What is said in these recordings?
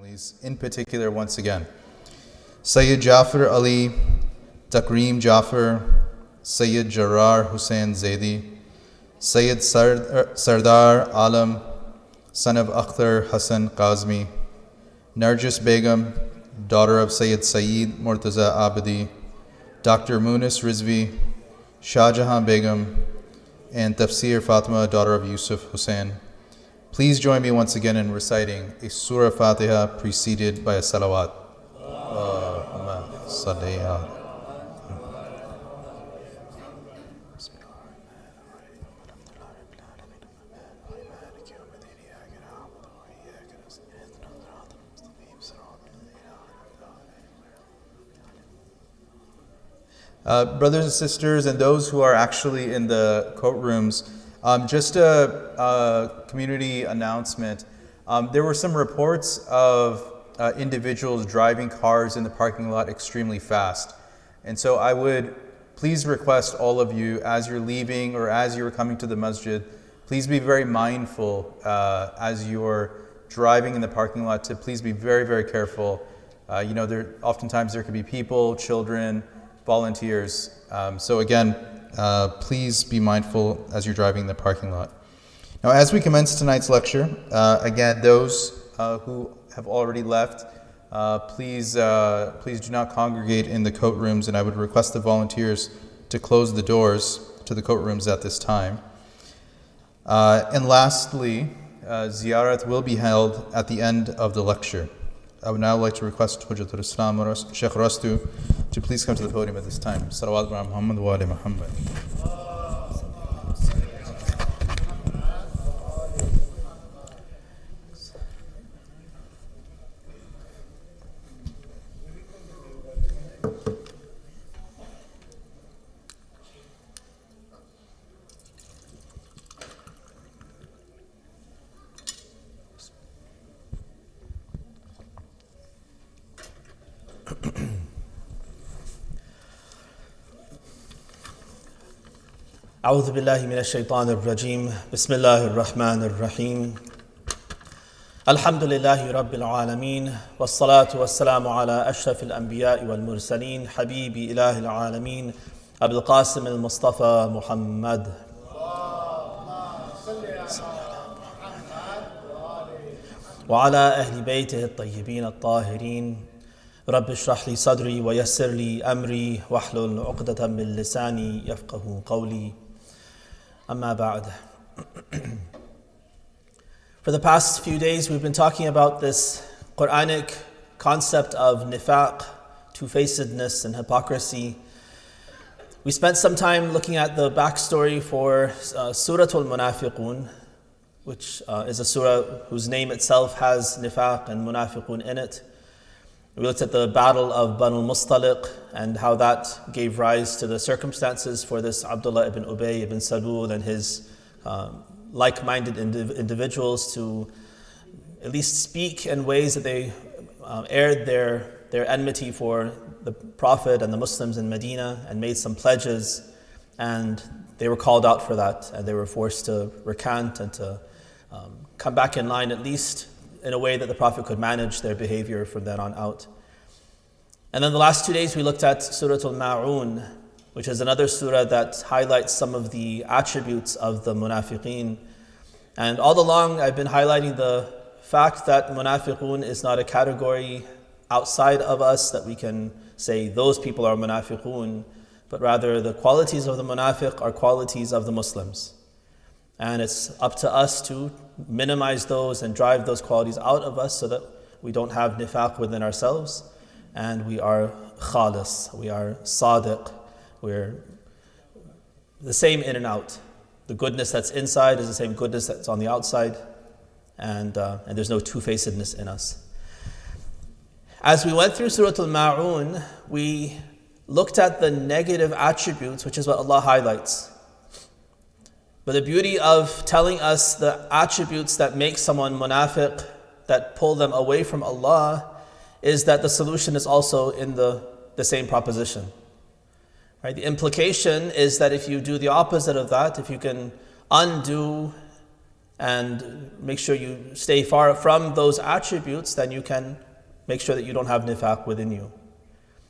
families, in particular once again. Sayyid Jafar Ali, Takreem Jafar, Sayyid Jarrar Hussain Zaidi, Sayyid Sardar Alam, son of Akhtar Hassan Kazmi, Narjis Begum, daughter of Sayyid Saeed Murtaza Abadi, Dr. Munis Rizvi, Shah Jahan Begum, and Tafsir Fatima, daughter of Yusuf Hussain. Please join me once again in reciting a Surah Fatiha preceded by a salawat. Allahumma salli ala. Brothers and sisters, and those who are actually in the courtrooms, just a community announcement. There were some reports of individuals driving cars in the parking lot extremely fast. And so I would please request all of you, as you're leaving or as you're coming to the masjid, please be very mindful as you're driving in the parking lot to please be very, very careful. Oftentimes there could be people, children, volunteers. So again, please be mindful as you're driving in the parking lot. Now, as we commence tonight's lecture, again, those who have already left, please do not congregate in the coat rooms, and I would request the volunteers to close the doors to the coat rooms at this time. And lastly, ziyarat will be held at the end of the lecture. I would now like to request Hujjatul Islam Shayk Arastu to please come to the podium at this time. Salawat ala Muhammad wa ali Muhammad. أعوذ بالله من الشيطان الرجيم بسم الله الرحمن الرحيم الحمد لله رب العالمين والصلاة والسلام على أشرف الأنبياء والمرسلين حبيب إله العالمين أبي القاسم المصطفى محمد وعلى أهل بيته الطيبين الطاهرين رب اشرح لي صدري ويسر لي أمري واحلل عقدة من لساني يفقه قولي Amma ba'd. For the past few days, we've been talking about this Quranic concept of nifaq, two-facedness and hypocrisy. We spent some time looking at the backstory for Surah Al-Munafiqun, which is a surah whose name itself has nifaq and munafiqun in it. We looked at the battle of Banu Mustaliq and how that gave rise to the circumstances for this Abdullah ibn Ubay ibn Salul and his like-minded individuals to at least speak in ways that they aired their enmity for the Prophet and the Muslims in Medina and made some pledges, and they were called out for that, and they were forced to recant and to come back in line, at least in a way that the Prophet could manage their behavior from then on out. And then the last 2 days we looked at Surah Al-Ma'un, which is another surah that highlights some of the attributes of the munafiqeen. And all along I've been highlighting the fact that munafiqun is not a category outside of us that we can say those people are munafiqun, but rather the qualities of the munafiq are qualities of the Muslims. And it's up to us to minimize those and drive those qualities out of us so that we don't have nifaq within ourselves, and we are khalis, we are sadiq, we're the same in and out. The goodness that's inside is the same goodness that's on the outside, and there's no two-facedness in us. As we went through Surah Al-Ma'un, we looked at the negative attributes, which is what Allah highlights. But the beauty of telling us the attributes that make someone munafiq, that pull them away from Allah, is that the solution is also in the same proposition. Right? The implication is that if you do the opposite of that, if you can undo and make sure you stay far from those attributes, then you can make sure that you don't have nifaq within you.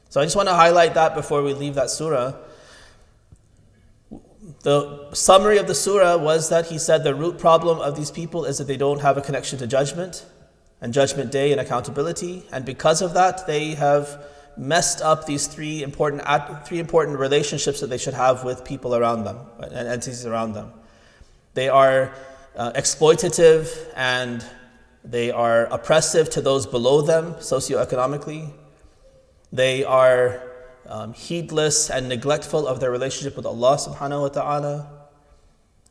So I just want to highlight that before we leave that surah. The summary of the surah was that he said the root problem of these people is that they don't have a connection to judgment and judgment day and accountability, and because of that they have messed up these three important relationships that they should have with people around them and entities around them. They are exploitative and they are oppressive to those below them socioeconomically. They are heedless and neglectful of their relationship with Allah subhanahu wa ta'ala.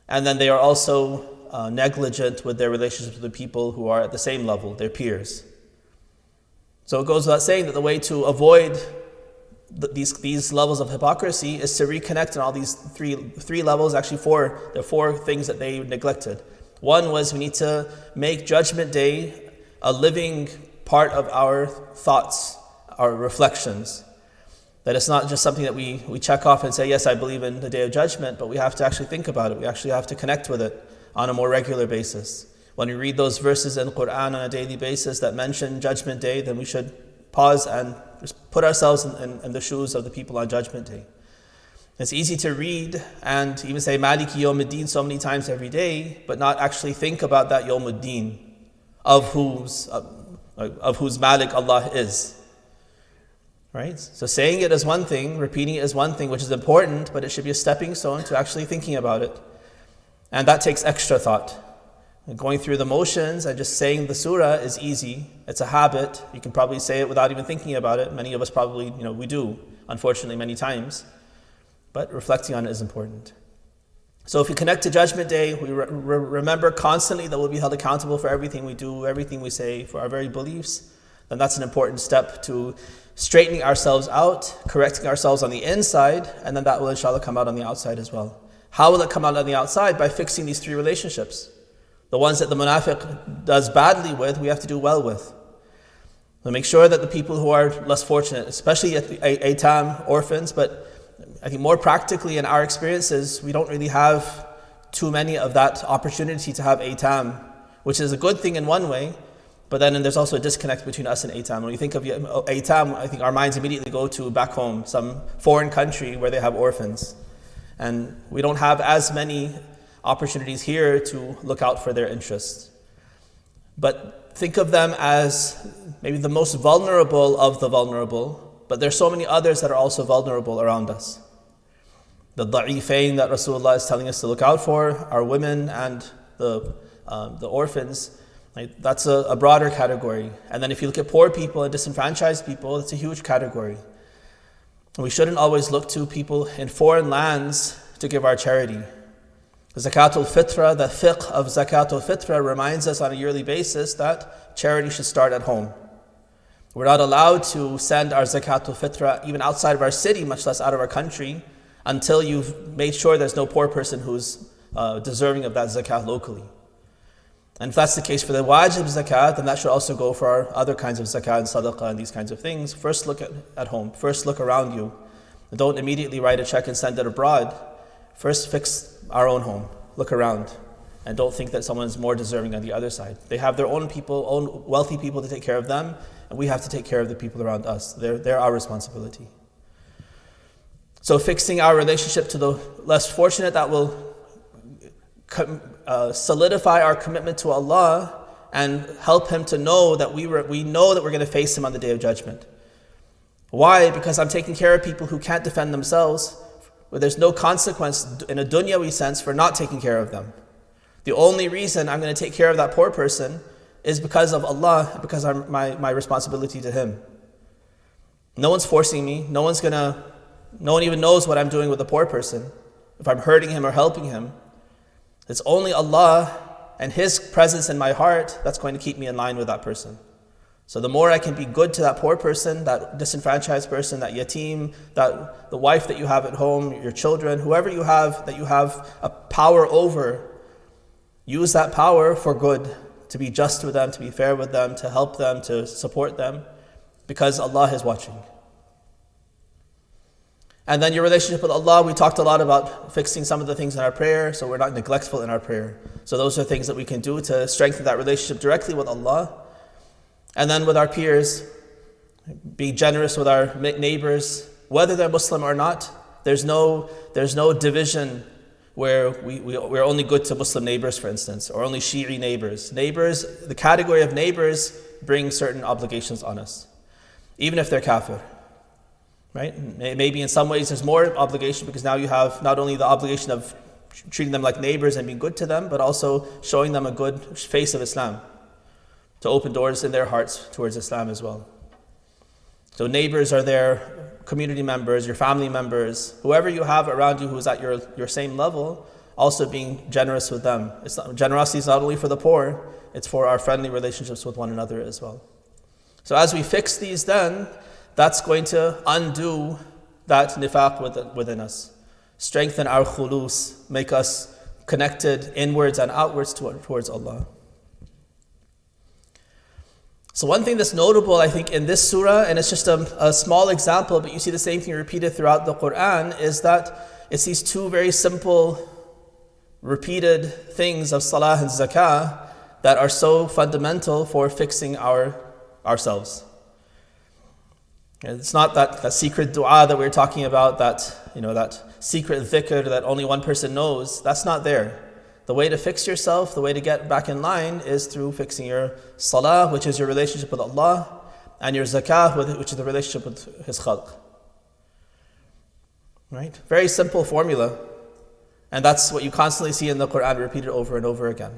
And then they are also negligent with their relationships with the people who are at the same level, their peers. So it goes without saying that the way to avoid these levels of hypocrisy is to reconnect on all these three levels, actually four. There are four things that they neglected. One was we need to make Judgment Day a living part of our thoughts, our reflections. That it's not just something that we check off and say, yes, I believe in the Day of Judgment, but we have to actually think about it. We actually have to connect with it on a more regular basis. When we read those verses in the Quran on a daily basis that mention Judgment Day, then we should pause and just put ourselves in the shoes of the people on Judgment Day. It's easy to read and even say Maliki Yawmuddin so many times every day, but not actually think about that Yawmuddin of whose Malik Allah is. Right? So saying it is one thing, repeating it is one thing, which is important, but it should be a stepping stone to actually thinking about it. And that takes extra thought. Going through the motions and just saying the surah is easy. It's a habit. You can probably say it without even thinking about it. Many of us probably, we do, unfortunately, many times. But reflecting on it is important. So if we connect to Judgment Day, we remember constantly that we'll be held accountable for everything we do, everything we say, for our very beliefs, then that's an important step to straightening ourselves out, correcting ourselves on the inside, and then that will inshallah come out on the outside as well. How will it come out on the outside? By fixing these three relationships. The ones that the munafiq does badly with, we have to do well with. So make sure that the people who are less fortunate, especially at the aitam, orphans, but I think more practically in our experiences, we don't really have too many of that opportunity to have aitam, which is a good thing in one way, but then there's also a disconnect between us and aitam. When we think of aitam, I think our minds immediately go to back home, some foreign country where they have orphans. And we don't have as many opportunities here to look out for their interests. But think of them as maybe the most vulnerable of the vulnerable, but there's so many others that are also vulnerable around us. The da'ifain that Rasulullah is telling us to look out for are women and the orphans. That's a broader category. And then if you look at poor people and disenfranchised people, it's a huge category. And we shouldn't always look to people in foreign lands to give our charity. Zakatul Fitra, the fiqh of Zakatul Fitra reminds us on a yearly basis that charity should start at home. We're not allowed to send our Zakatul Fitra even outside of our city, much less out of our country, until you've made sure there's no poor person who's deserving of that zakat locally. And if that's the case for the wajib zakat, then that should also go for our other kinds of zakat and sadaqah and these kinds of things. First look at home. First look around you. Don't immediately write a check and send it abroad. First fix our own home. Look around. And don't think that someone is more deserving on the other side. They have their own people, own wealthy people to take care of them, and we have to take care of the people around us. They're our responsibility. So fixing our relationship to the less fortunate, that will solidify our commitment to Allah and help Him to know that we know that we're going to face Him on the Day of Judgment. Why? Because I'm taking care of people who can't defend themselves, where there's no consequence in a dunyawi sense for not taking care of them. The only reason I'm going to take care of that poor person is because of Allah, because of my responsibility to Him. No one's forcing me. No one even knows what I'm doing with the poor person, if I'm hurting him or helping him. It's only Allah and His presence in my heart that's going to keep me in line with that person. So the more I can be good to that poor person, that disenfranchised person, that yatim, that the wife that you have at home, your children, whoever you have that you have a power over, use that power for good, to be just with them, to be fair with them, to help them, to support them, because Allah is watching. And then your relationship with Allah, we talked a lot about fixing some of the things in our prayer, so we're not neglectful in our prayer. So those are things that we can do to strengthen that relationship directly with Allah. And then with our peers, be generous with our neighbors, whether they're Muslim or not. There's no division where we're only good to Muslim neighbors, for instance, or only Shi'i neighbors. Neighbors, the category of neighbors bring certain obligations on us, even if they're kafir. Right? Maybe in some ways there's more obligation because now you have not only the obligation of treating them like neighbors and being good to them, but also showing them a good face of Islam, to open doors in their hearts towards Islam as well. So neighbors are their community members, your family members, whoever you have around you who's at your same level, also being generous with them. Generosity is not only for the poor, it's for our friendly relationships with one another as well. So as we fix these then, that's going to undo that nifaq within us. Strengthen our khulus, make us connected inwards and outwards towards Allah. So one thing that's notable, I think, in this surah, and it's just a small example, but you see the same thing repeated throughout the Quran, is that it's these two very simple, repeated things of salah and zakah that are so fundamental for fixing ourselves. It's not that secret dua that we're talking about, that secret dhikr that only one person knows. That's not there. The way to fix yourself, the way to get back in line is through fixing your salah, which is your relationship with Allah, and your zakah, which is the relationship with His khalq. Right? Very simple formula. And that's what you constantly see in the Quran repeated over and over again.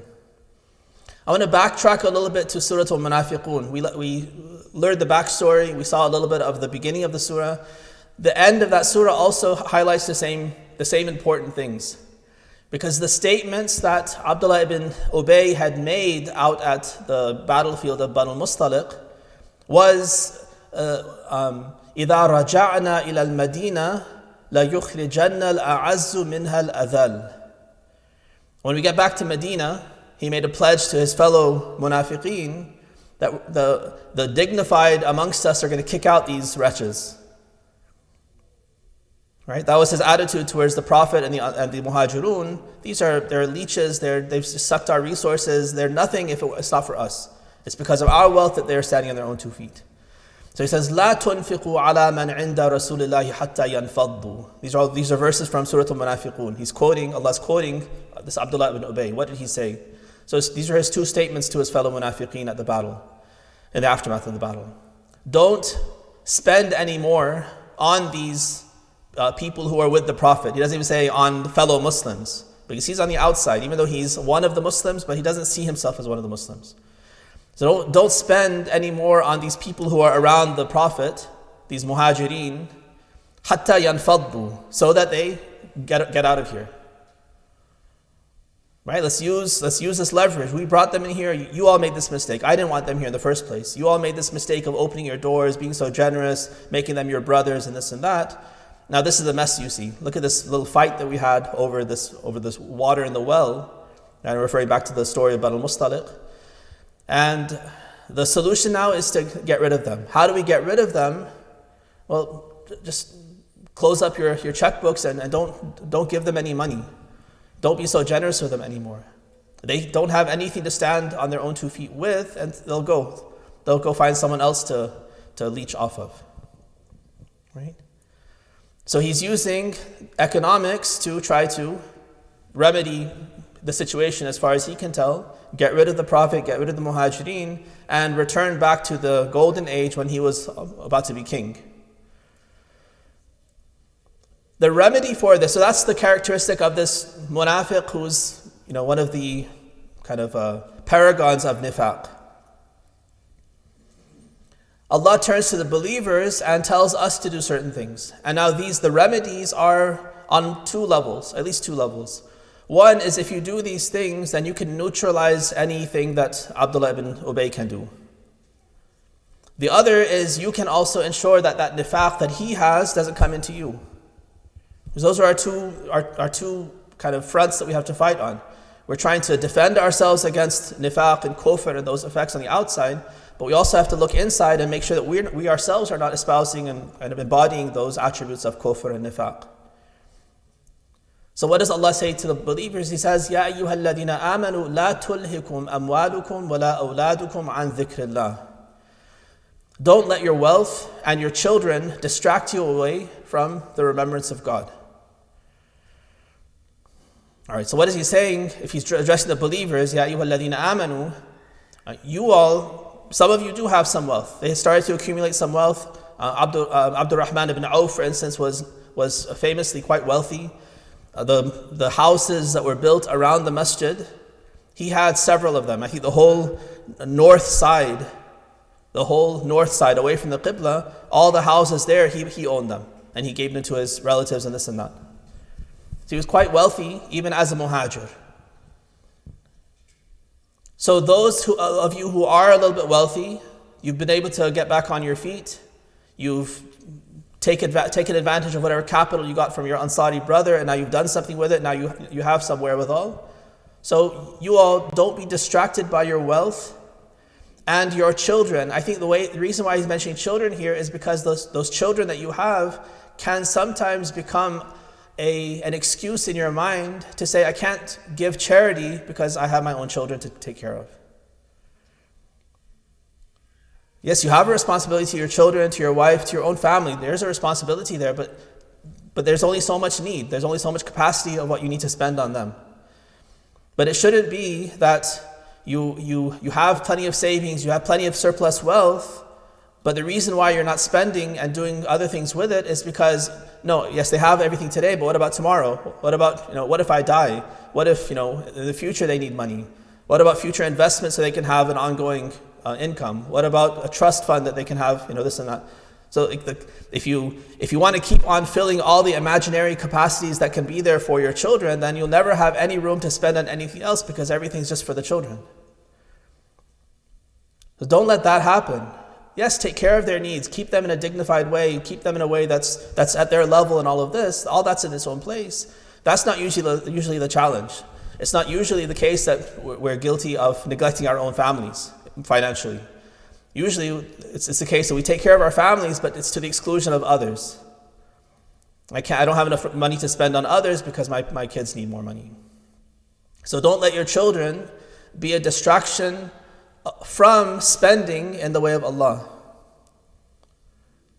I want to backtrack a little bit to Surah Al-Munafiqun. We learned the backstory. We saw a little bit of the beginning of the surah. The end of that surah also highlights the same important things. Because the statements that Abdullah ibn Ubay had made out at the battlefield of Banu Mustaliq was إِذَا رَجَعْنَا إِلَى الْمَدِينَةِ لَيُخْرِجَنَّ الْأَعَزُّ مِنْهَا الْأَذَلِ. When we get back to Medina, he made a pledge to his fellow munafiqeen that the dignified amongst us are going to kick out these wretches. Right? That was his attitude towards the Prophet and the Muhajirun. They're leeches, they've sucked our resources, they're nothing if it's not for us. It's because of our wealth that they're standing on their own 2 feet. So he says, لا تنفقوا على من عند رسول الله حتى ينفضوا. These are verses from Surah Al-Munafiqun. Allah's quoting this Abdullah ibn Ubay. What did he say? So these are his 2 statements to his fellow munafiqeen at the battle, in the aftermath of the battle. Don't spend any more on these people who are with the Prophet. He doesn't even say on fellow Muslims, because he's on the outside, even though he's one of the Muslims, but he doesn't see himself as one of the Muslims. So don't spend any more on these people who are around the Prophet, these muhajireen, حَتَّى يَنْفَضُّوا, so that they get out of here. Right? Let's use this leverage. We brought them in here. You all made this mistake. I didn't want them here in the first place. You all made this mistake of opening your doors, being so generous, making them your brothers, and this and that. Now this is the mess you see. Look at this little fight that we had over this water in the well. And I'm referring back to the story of Banu Mustaliq. And the solution now is to get rid of them. How do we get rid of them? Well, just close up your checkbooks and don't give them any money. Don't be so generous with them anymore. They don't have anything to stand on their own 2 feet with, and they'll go find someone else to leech off of. Right? So he's using economics to try to remedy the situation as far as he can tell, get rid of the Prophet, get rid of the Muhajireen, and return back to the golden age when he was about to be king. The remedy for this, so that's the characteristic of this munafiq who's one of the kind of paragons of nifaq. Allah turns to the believers and tells us to do certain things. And now the remedies are on 2 levels, at least 2 levels. One is if you do these things, then you can neutralize anything that Abdullah ibn Ubay can do. The other is you can also ensure that nifaq that he has doesn't come into you. Because those are our two kind of fronts that we have to fight on. We're trying to defend ourselves against nifaq and kufr and those effects on the outside, but we also have to look inside and make sure that we ourselves are not espousing and embodying those attributes of kufr and nifaq. So what does Allah say to the believers? He says, Ya ayyuha alladhina amanu la tulhikum amwalukum wa la awladukum an dhikrillah. Don't let your wealth and your children distract you away from the remembrance of God. All right, so what is he saying? If he's addressing the believers, Ya ayyuha alladhina amanu, some of you do have some wealth. They started to accumulate some wealth. Abdurrahman ibn Auf, for instance, was famously quite wealthy. The houses that were built around the masjid, he had several of them. I think the whole north side away from the Qibla, all the houses there, he owned them. And he gave them to his relatives and this and that. So he was quite wealthy, even as a muhajir. So those of you who are a little bit wealthy, you've been able to get back on your feet. You've taken advantage of whatever capital you got from your Ansari brother, and now you've done something with it. Now you have some wherewithal. So you all don't be distracted by your wealth and your children. I think the reason why he's mentioning children here is because those children that you have can sometimes become an excuse in your mind to say, I can't give charity because I have my own children to take care of. Yes, you have a responsibility to your children, to your wife, to your own family. There's a responsibility there, but there's only so much need. There's only so much capacity of what you need to spend on them. But it shouldn't be that you have plenty of savings, you have plenty of surplus wealth, but the reason why you're not spending and doing other things with it is because, yes, they have everything today, but what about tomorrow? What about, what if I die? What if, in the future they need money? What about future investments so they can have an ongoing income? What about a trust fund that they can have, this and that? So if you want to keep on filling all the imaginary capacities that can be there for your children, then you'll never have any room to spend on anything else because everything's just for the children. So don't let that happen. Yes, take care of their needs, keep them in a dignified way, keep them in a way that's at their level and all of this, all that's in its own place. That's not usually the challenge. It's not usually the case that we're guilty of neglecting our own families financially. Usually it's the case that we take care of our families, but it's to the exclusion of others. I don't have enough money to spend on others because my kids need more money. So don't let your children be a distraction from spending in the way of Allah.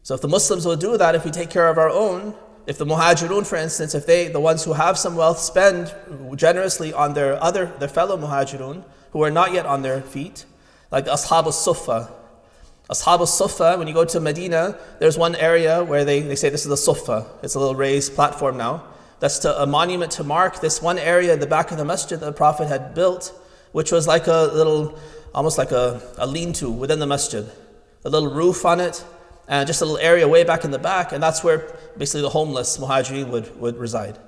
So if the Muslims will do that, if we take care of our own, if the muhajirun, for instance, if the ones who have some wealth spend generously on their fellow muhajirun who are not yet on their feet, like the Ashab al-Suffah. Ashab al-Suffah, when you go to Medina, there's one area where they say this is the Suffah. It's a little raised platform now. That's a monument to mark this one area at the back of the masjid that the Prophet had built, which was like a little, almost like a lean-to within the masjid. A little roof on it, and just a little area way back in the back, and that's where basically the homeless muhajirin would reside.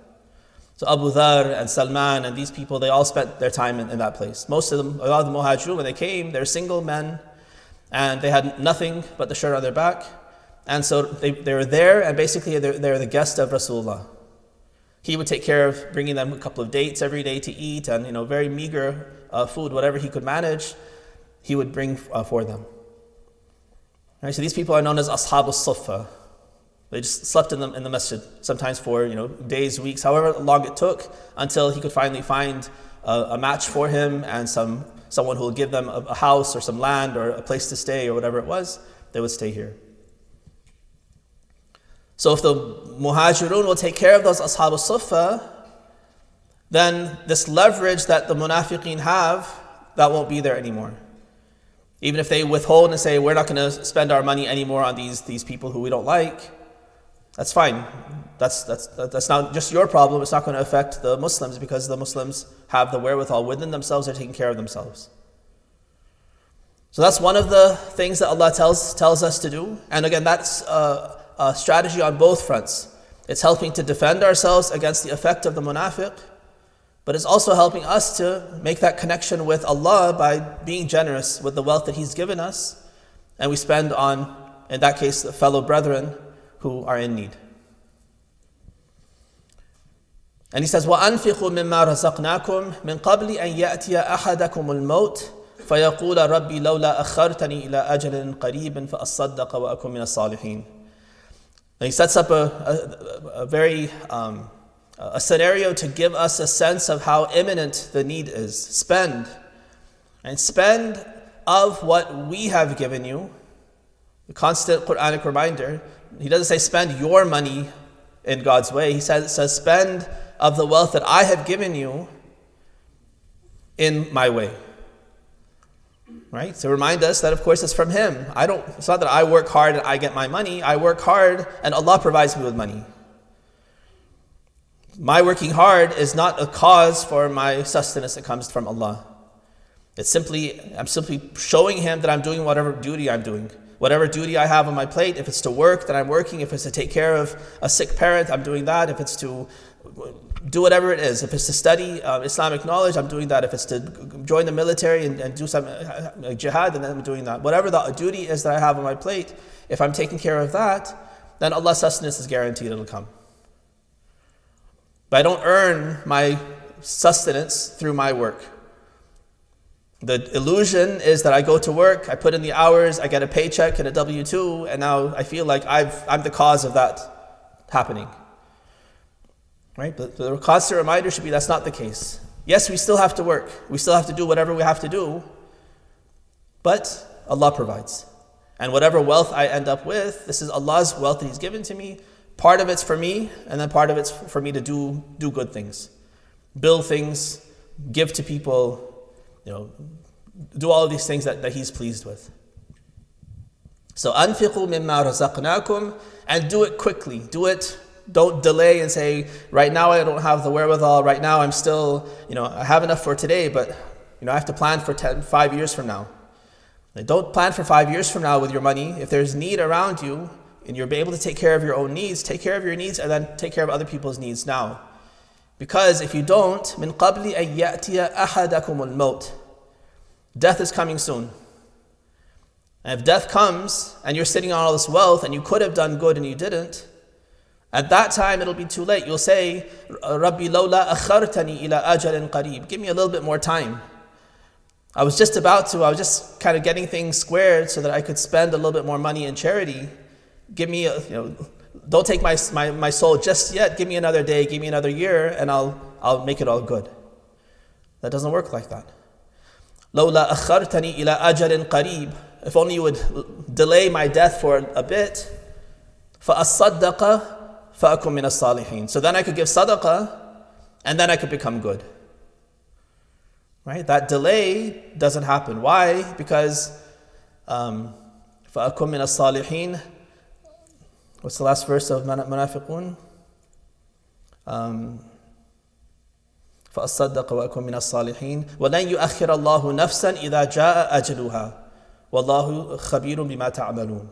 So Abu Dhar and Salman and these people, they all spent their time in that place. A lot of the muhajirun, when they came, they're single men, and they had nothing but the shirt on their back. And so they were there, and basically they're the guest of Rasulullah. He would take care of bringing them a couple of dates every day to eat, and very meager food, whatever he could manage, he would bring for them. Right, so these people are known as Ashab al-Suffah. They just slept in the masjid, sometimes for days, weeks, however long it took, until he could finally find a match for him and someone who would give them a house or some land or a place to stay or whatever it was. They would stay here. So if the muhajirun will take care of those ashab al-suffah, then this leverage that the munafiqeen have, that won't be there anymore. Even if they withhold and say, we're not going to spend our money anymore on these people who we don't like, that's fine. That's not just your problem. It's not going to affect the Muslims because the Muslims have the wherewithal within themselves. They're taking care of themselves. So that's one of the things that Allah tells us to do. And again, that's a strategy on both fronts. It's helping to defend ourselves against the effect of the munafiq, but it's also helping us to make that connection with Allah by being generous with the wealth that He's given us, and we spend on, in that case, the fellow brethren who are in need. And he says, وَأَنْفِقُوا مِمَّا رَزَقْنَاكُمْ مِنْ قَبْلِ أَنْ يَأْتِيَ أَحَدَكُمُ الْمَوْتِ فَيَقُولَ رَبِّي لَوْلَا أَخَّرْتَنِي إِلَىٰ أَجَلٍ قَرِيبٍ فَأَصَّدَّقَ وَأَكُن مِّنَ الصَّالِحِينَ. And he sets up a very a scenario to give us a sense of how imminent the need is. Spend. And spend of what we have given you. The constant Quranic reminder. He doesn't say spend your money in God's way. He says spend of the wealth that I have given you in my way. Right? To remind us that of course it's from Him. It's not that I work hard and I get my money. I work hard and Allah provides me with money. My working hard is not a cause for my sustenance that comes from Allah. I'm simply showing Him that I'm doing whatever duty I'm doing. Whatever duty I have on my plate, if it's to work, then I'm working. If it's to take care of a sick parent, I'm doing that. If it's to do whatever it is, if it's to study Islamic knowledge, I'm doing that. If it's to join the military and do some jihad, then I'm doing that. Whatever the duty is that I have on my plate, if I'm taking care of that, then Allah's sustenance is guaranteed, it'll come. But I don't earn my sustenance through my work. The illusion is that I go to work, I put in the hours, I get a paycheck and a W-2, and now I feel like I'm the cause of that happening. Right? But the constant reminder should be that's not the case. Yes, we still have to work. We still have to do whatever we have to do. But Allah provides. And whatever wealth I end up with, this is Allah's wealth that He's given to me. Part of it's for me, and then part of it's for me to do good things. Build things, give to people, do all of these things that He's pleased with. So أَنْفِقُوا مِمَّا رَزَقْنَاكُمْ, and do it quickly. Don't delay and say, right now I don't have the wherewithal, right now I'm still, I have enough for today, but I have to plan for 5 years from now. Don't plan for 5 years from now with your money. If there's need around you, and you're able to take care of your own needs, take care of your needs and then take care of other people's needs now. Because if you don't, مِن قَبْلِ أَن يَأْتِيَ أَحَدَكُمُ الْمَوْتِ, death is coming soon. And if death comes and you're sitting on all this wealth and you could have done good and you didn't, at that time it'll be too late. You'll say, رَبِّي لَوْلَا أَخَّرْتَنِي إِلَىٰ أَجَلٍ قَرِيبٍ, give me a little bit more time. I was just kind of getting things squared so that I could spend a little bit more money in charity. Give me, don't take my soul just yet. Give me another day, give me another year, and I'll make it all good. That doesn't work like that. لَوْلَا أَخَّرْتَنِي إِلَىٰ أَجَلٍ قَرِيبٍ, if only you would delay my death for a bit. فَأَصَّدَّقَ فَأَكُن مِّنَ الصَّالِحِينَ, so then I could give sadaqah, and then I could become good. Right? That delay doesn't happen. Why? Because فَأَكُن مِّنَ الصَّالِحِينَ. What's the last verse of Munafiqun? فَأَصَّدَّقَ وَأَكُن مِّنَ الصَّالِحِينَ وَلَنْ يُؤَخِّرَ اللَّهُ نَفْسًا إِذَا جَاءَ أَجْلُهَا وَاللَّهُ خَبِيرٌ بِمَا تَعْمَلُونَ.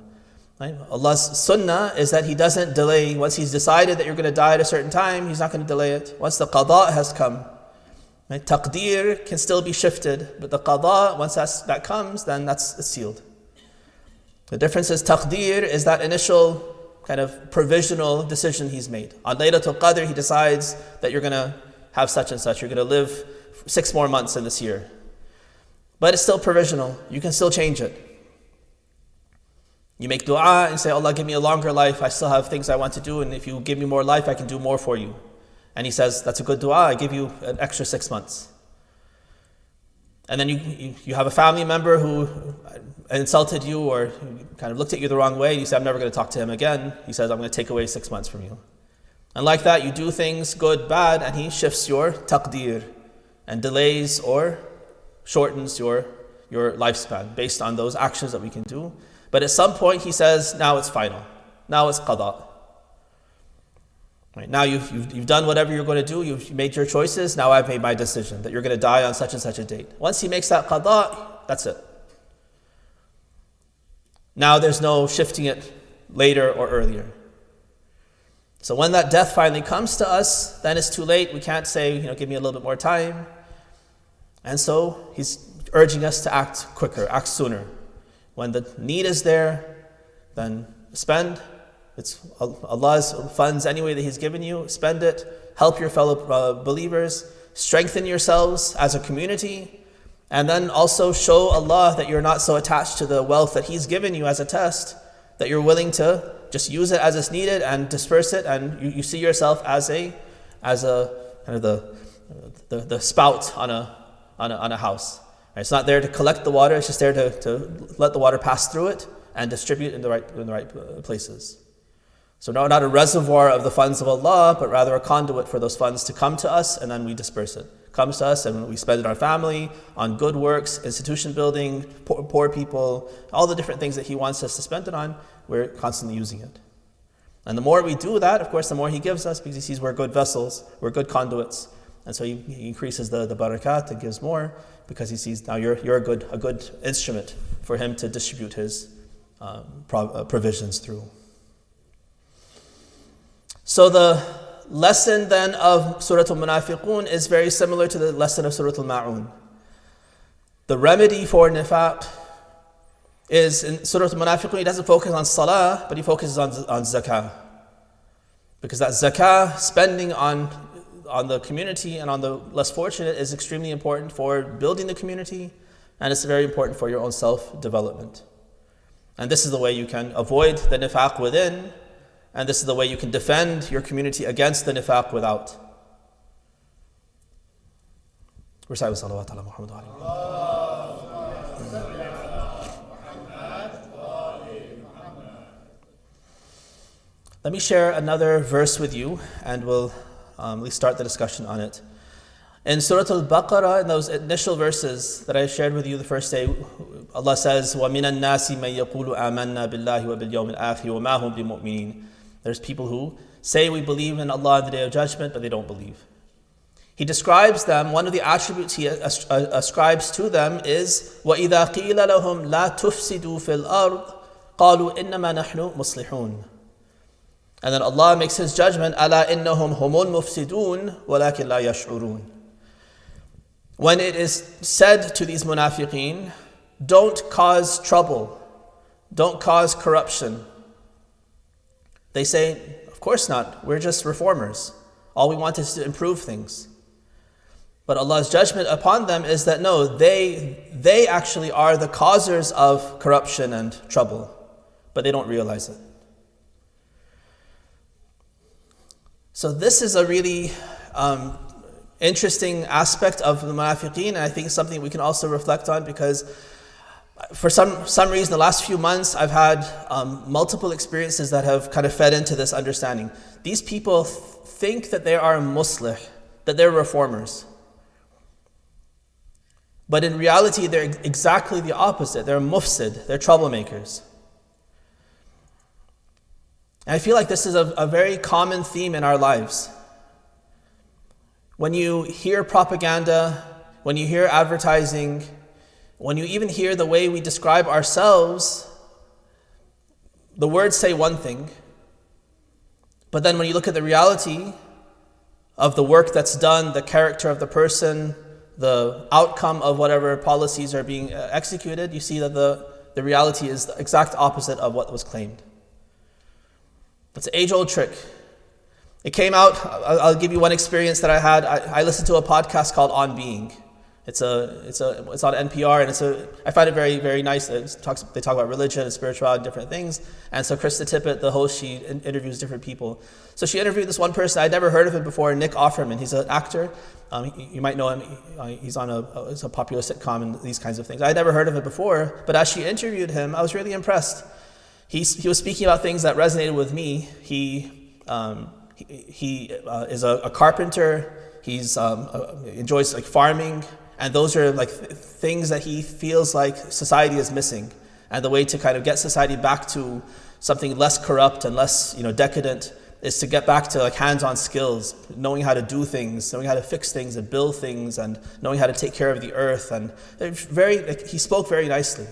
Right? Allah's sunnah is that He doesn't delay. Once He's decided that you're going to die at a certain time, He's not going to delay it. Once the qada has come, right? Taqdeer can still be shifted, but the qada, once that comes, then it's sealed. The difference is taqdeer is that initial kind of provisional decision He's made. On Laylatul Qadr, He decides that you're going to have such and such. You're going to live 6 more months in this year. But it's still provisional. You can still change it. You make dua and say, Allah, give me a longer life. I still have things I want to do, and if you give me more life, I can do more for you. And He says, that's a good dua. I give you an extra 6 months. And then you have a family member who insulted you or kind of looked at you the wrong way. You say, I'm never going to talk to him again. He says, I'm going to take away 6 months from you. And like that, you do things, good, bad, and He shifts your taqdeer and delays or shortens your lifespan based on those actions that we can do. But at some point, He says, now it's final. Now it's qada. Right, now you've done whatever you're going to do. You've made your choices. Now I've made my decision that you're going to die on such and such a date. Once He makes that qada, that's it. Now there's no shifting it later or earlier. So when that death finally comes to us, then it's too late. We can't say, give me a little bit more time. And so He's urging us to act quicker, act sooner. When the need is there, then spend. It's Allah's funds anyway that He's given you. Spend it. Help your fellow believers. Strengthen yourselves as a community. And then also show Allah that you're not so attached to the wealth that He's given you as a test, that you're willing to just use it as it's needed and disperse it, and you see yourself as a kind of the spout on a house. It's not there to collect the water, it's just there to let the water pass through it and distribute in the right places. So not a reservoir of the funds of Allah, but rather a conduit for those funds to come to us, and then we disperse it. Comes to us and we spend it on our family, on good works, institution building, poor people, all the different things that He wants us to spend it on, we're constantly using it. And the more we do that, of course, the more He gives us, because He sees we're good vessels, we're good conduits. And so He increases the barakat and gives more, because He sees now you're a good instrument for Him to distribute His provisions through. So the lesson then of Surah Al-Munafiqun is very similar to the lesson of Surah Al-Ma'un. The remedy for nifaq is in Surah Al-Munafiqun, he doesn't focus on salah, but he focuses on zakah. Because that zakah, spending on the community and on the less fortunate, is extremely important for building the community, and it's very important for your own self-development. And this is the way you can avoid the nifaq within, and this is the way you can defend your community against the nifaq without. Recite salawat ala Muhammad wa alihi. Let me share another verse with you, and we'll start the discussion on it. In Surah Al-Baqarah, in those initial verses that I shared with you the first day, Allah says, وَمِنَ النَّاسِ مَن يَقُولُ آمَنَّا بِاللَّهِ وَبِالْيَوْمِ الْآخِرِ وَمَا هُمْ بِمُؤْمِنِينَ. There's people who say we believe in Allah on the Day of Judgment, but they don't believe. He describes them, one of the attributes he ascribes to them is وَإِذَا قِيلَ لَهُمْ لَا تُفْسِدُوا فِي الْأَرْضِ قَالُوا إِنَّمَا نَحْنُ مُصْلِحُونَ. And then Allah makes His judgment, أَلَا إِنَّهُمْ هُمُ الْمُفْسِدُونَ وَلَكِنْ لَا يَشْعُرُونَ. When it is said to these munafiqeen, don't cause trouble, don't cause corruption, they say, of course not, we're just reformers. All we want is to improve things. But Allah's judgment upon them is that no, they actually are the causers of corruption and trouble, but they don't realize it. So this is a really interesting aspect of the munafiqeen, and I think something we can also reflect on, because for some reason the last few months I've had multiple experiences that have kind of fed into this understanding. These people think that they are muslih, that they're reformers. But in reality they're exactly the opposite. They're mufsid, they're troublemakers. And I feel like this is a very common theme in our lives. When you hear propaganda, when you hear advertising, when you even hear the way we describe ourselves, the words say one thing, but then when you look at the reality of the work that's done, the character of the person, the outcome of whatever policies are being executed, you see that the reality is the exact opposite of what was claimed. It's an age-old trick. It came out, I'll give you one experience that I had. I listened to a podcast called On Being. It's on NPR, and I find it very, very nice. They talk about religion and spirituality and different things. And so Krista Tippett, the host, she interviews different people. So she interviewed this one person. I'd never heard of him before, Nick Offerman. He's an actor. You might know him. He's on a popular sitcom and these kinds of things. I'd never heard of him before, but as she interviewed him, I was really impressed. He was speaking about things that resonated with me. He is a carpenter. He's enjoys like farming, and those are like things that he feels like society is missing. And the way to kind of get society back to something less corrupt and less decadent is to get back to like hands-on skills, knowing how to do things, knowing how to fix things and build things, and knowing how to take care of the earth. And he spoke very nicely.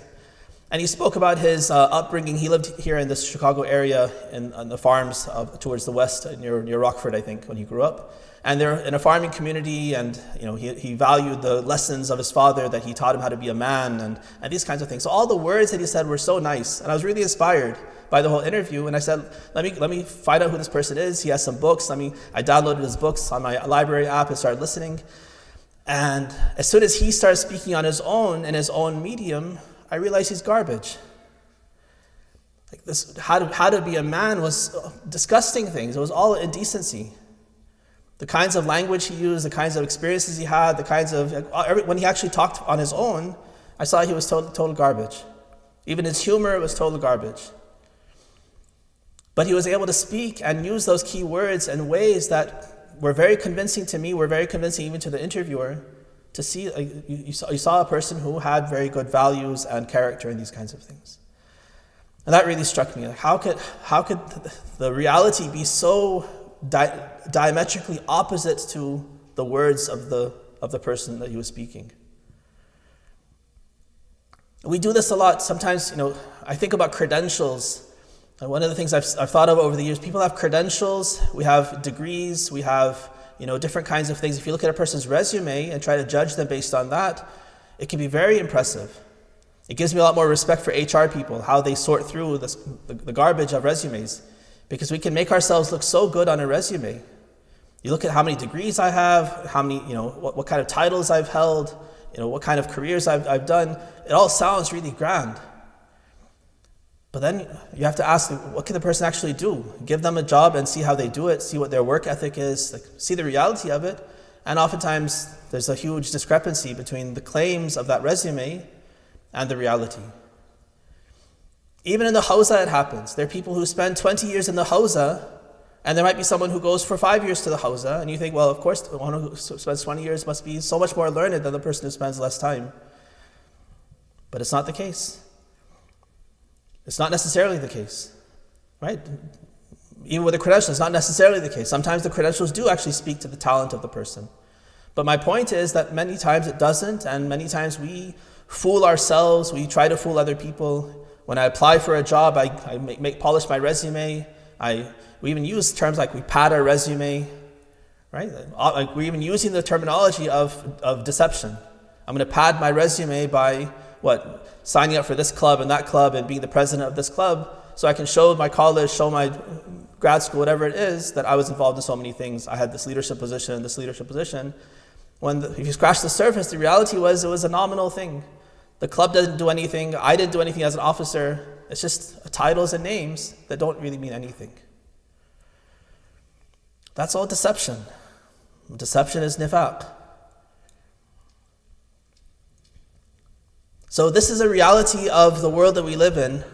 And he spoke about his upbringing. He lived here in this Chicago area on the farms towards the west, near Rockford, I think, when he grew up. And they're in a farming community, and he valued the lessons of his father, that he taught him how to be a man, and these kinds of things. So all the words that he said were so nice, and I was really inspired by the whole interview. And I said, let me find out who this person is. He has some books. I downloaded his books on my library app and started listening. And as soon as he started speaking on his own, in his own medium, I realized he's garbage. Like this, how to be a man was disgusting things. It was all indecency. The kinds of language he used, the kinds of experiences he had, the kinds of, when he actually talked on his own, I saw he was total garbage. Even his humor was total garbage. But he was able to speak and use those key words in ways that were very convincing to me, were very convincing even to the interviewer, to see, you saw a person who had very good values and character and these kinds of things. And that really struck me. Like how could the reality be so diametrically opposite to the words of the person that he was speaking? We do this a lot. Sometimes, I think about credentials. And one of the things I've thought of over the years, people have credentials, we have degrees, we have different kinds of things. If you look at a person's resume and try to judge them based on that, it can be very impressive. It gives me a lot more respect for HR people, how they sort through the garbage of resumes, because we can make ourselves look so good on a resume. You look at how many degrees I have, how many, what kind of titles I've held, what kind of careers I've done. It all sounds really grand. But then you have to ask, what can the person actually do? Give them a job and see how they do it, see what their work ethic is, see the reality of it. And oftentimes there's a huge discrepancy between the claims of that resume and the reality. Even in the hawza it happens. There are people who spend 20 years in the hawza, and there might be someone who goes for 5 years to the hawza, and you think, well, of course, the one who spends 20 years must be so much more learned than the person who spends less time. But it's not the case. It's not necessarily the case, right? Even with the credentials, it's not necessarily the case. Sometimes the credentials do actually speak to the talent of the person. But my point is that many times it doesn't, and many times we fool ourselves, we try to fool other people. When I apply for a job, I polish my resume. We even use terms like we pad our resume, right? Like we're even using the terminology of deception. I'm going to pad my resume by signing up for this club and that club and being the president of this club, so I can show my college, show my grad school, whatever it is, that I was involved in so many things. I had this leadership position, this leadership position. If you scratch the surface, the reality was it was a nominal thing. The club doesn't do anything. I didn't do anything as an officer. It's just titles and names that don't really mean anything. That's all deception. Deception is nifaq. So this is a reality of the world that we live in.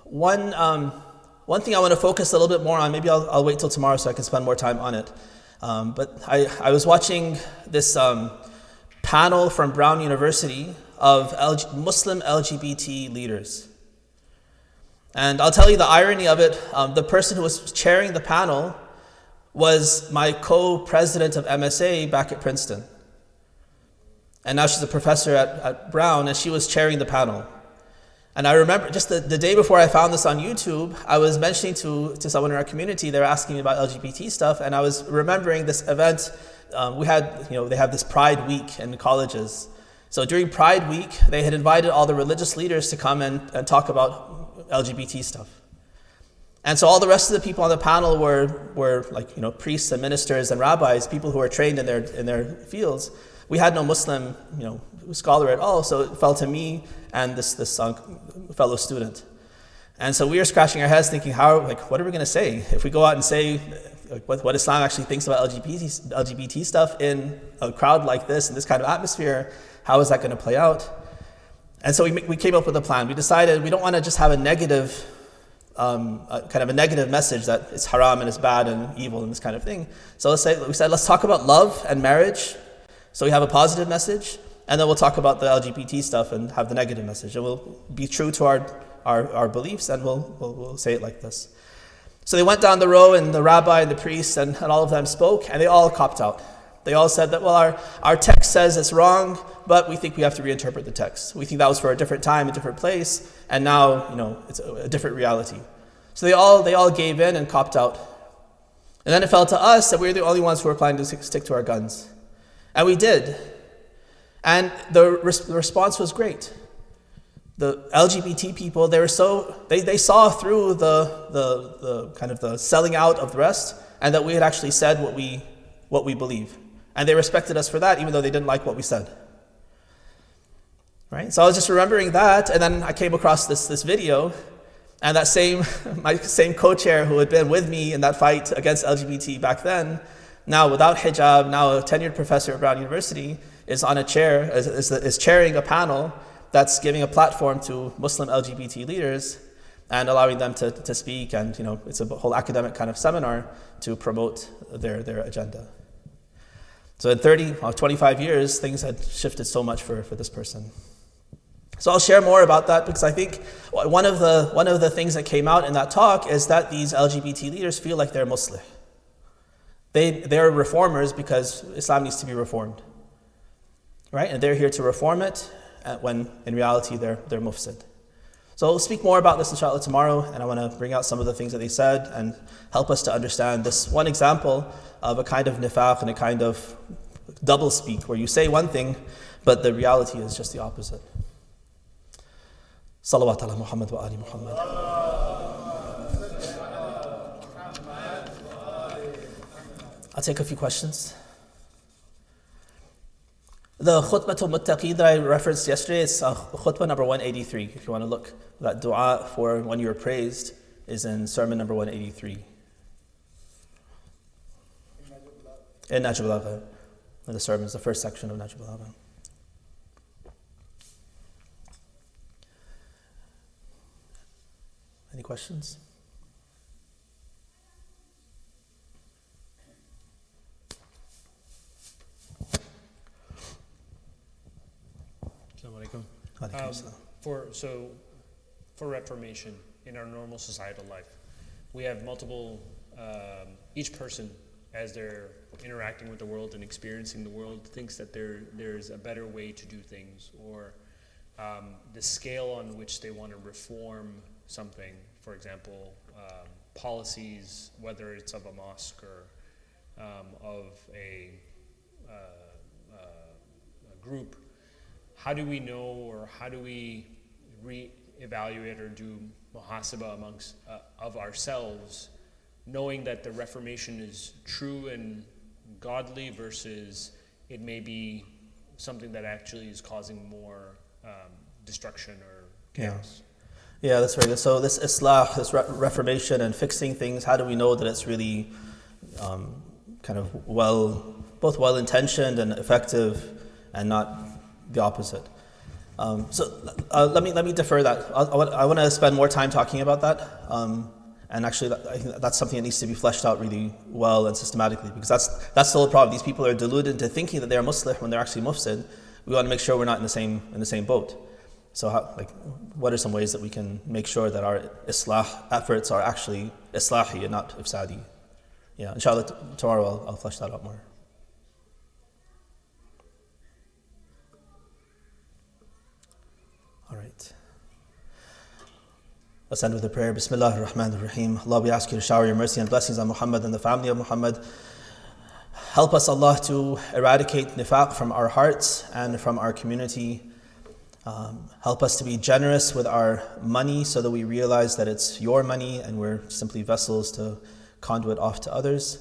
One thing I want to focus a little bit more on, maybe I'll wait till tomorrow so I can spend more time on it. But I was watching this panel from Brown University of Muslim LGBT leaders. And I'll tell you the irony of it. The person who was chairing the panel was my co-president of MSA back at Princeton. And now she's a professor at Brown, and she was chairing the panel. And I remember just the day before I found this on YouTube, I was mentioning to someone in our community, they were asking me about LGBT stuff, and I was remembering this event. They have this Pride Week in colleges. So during Pride Week, they had invited all the religious leaders to come and talk about LGBT stuff. And so all the rest of the people on the panel were priests and ministers and rabbis, people who were trained in their fields. We had no Muslim, scholar at all, so it fell to me and this fellow student. And so we were scratching our heads thinking, what are we going to say? If we go out and say what Islam actually thinks about LGBT stuff in a crowd like this, in this kind of atmosphere, how is that going to play out? And so we came up with a plan. We decided we don't want to just have a negative, kind of a negative message that it's haram and it's bad and evil and this kind of thing. So we said, let's talk about love and marriage. So we have a positive message, and then we'll talk about the LGBT stuff and have the negative message. And we'll be true to our beliefs, and we'll say it like this. So they went down the row, and the rabbi and the priest and all of them spoke, and they all copped out. They all said that, well, our text says it's wrong, but we think we have to reinterpret the text. We think that was for a different time, a different place, and now, it's a different reality. So they all gave in and copped out. And then it fell to us that we were the only ones who were planning to stick to our guns. And we did. And the response was great. The LGBT people, they saw through the kind of the selling out of the rest, and that we had actually said what we believe. And they respected us for that, even though they didn't like what we said. Right? So I was just remembering that, and then I came across this video, and that my same co-chair who had been with me in that fight against LGBT back then, now without hijab, now a tenured professor at Brown University, is on a chair, is chairing a panel that's giving a platform to Muslim LGBT leaders and allowing them to speak, and it's a whole academic kind of seminar to promote their agenda. So in 25 years, things had shifted so much for this person. So I'll share more about that, because I think one of the things that came out in that talk is that these LGBT leaders feel like they're Muslim. They're reformers because Islam needs to be reformed, right? And they're here to reform it, when in reality they're mufsid. So we'll speak more about this inshallah tomorrow, and I want to bring out some of the things that they said and help us to understand this one example of a kind of nifaq and a kind of double speak, where you say one thing, but the reality is just the opposite. Salawat ala Muhammad wa ali Muhammad. I'll take a few questions. The khutbatul muttaqi that I referenced yesterday, it's khutbah number 183. If you want to look, that dua for when you're praised is in sermon number 183. In Najib al-Agha. In the sermons, the first section of Najib al-Agha. Any questions? For reformation in our normal societal life, we have multiple, each person as they're interacting with the world and experiencing the world thinks that there's a better way to do things, or the scale on which they want to reform something, for example, policies, whether it's of a mosque or of a group. How do we know, or how do we re-evaluate or do muhasabah amongst of ourselves, knowing that the Reformation is true and godly versus it may be something that actually is causing more destruction or chaos? Yeah, that's right. So this islah, this reformation and fixing things, how do we know that it's really kind of both well-intentioned and effective, and not the opposite? Let me defer that. I want to spend more time talking about that, and actually I think that's something that needs to be fleshed out really well and systematically, because that's still a problem. These people are deluded into thinking that they're muslih when they're actually mufsid. We want to make sure we're not in the same boat. So what are some ways that we can make sure that our islah efforts are actually islahi and not ifsadi? Yeah, inshallah tomorrow I'll flesh that out more. All right. Let's end with a prayer. Bismillah ar-Rahman ar-Rahim. Allah, we ask you to shower your mercy and blessings on Muhammad and the family of Muhammad. Help us, Allah, to eradicate nifaq from our hearts and from our community. Help us to be generous with our money so that we realize that it's your money and we're simply vessels to conduit off to others.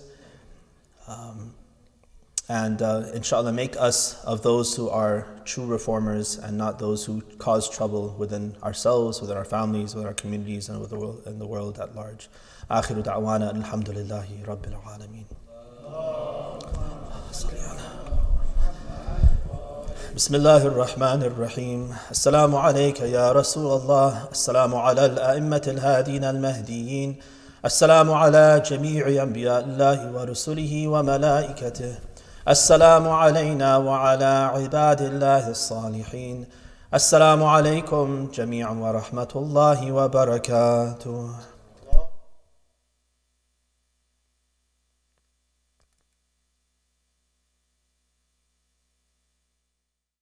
And inshallah, make us of those who are true reformers and not those who cause trouble within ourselves, within our families, within our communities, and with the world at large. Akhiru da'wana alhamdulillahi rabbil alameen. بسم الله الرحمن الرحيم السلام عليك يا رسول الله السلام على الأئمة الهادين المهديين السلام على جميع أنبياء الله ورسله وملائكته السلام علينا وعلى عباد الله الصالحين السلام عليكم جميعا ورحمة الله وبركاته.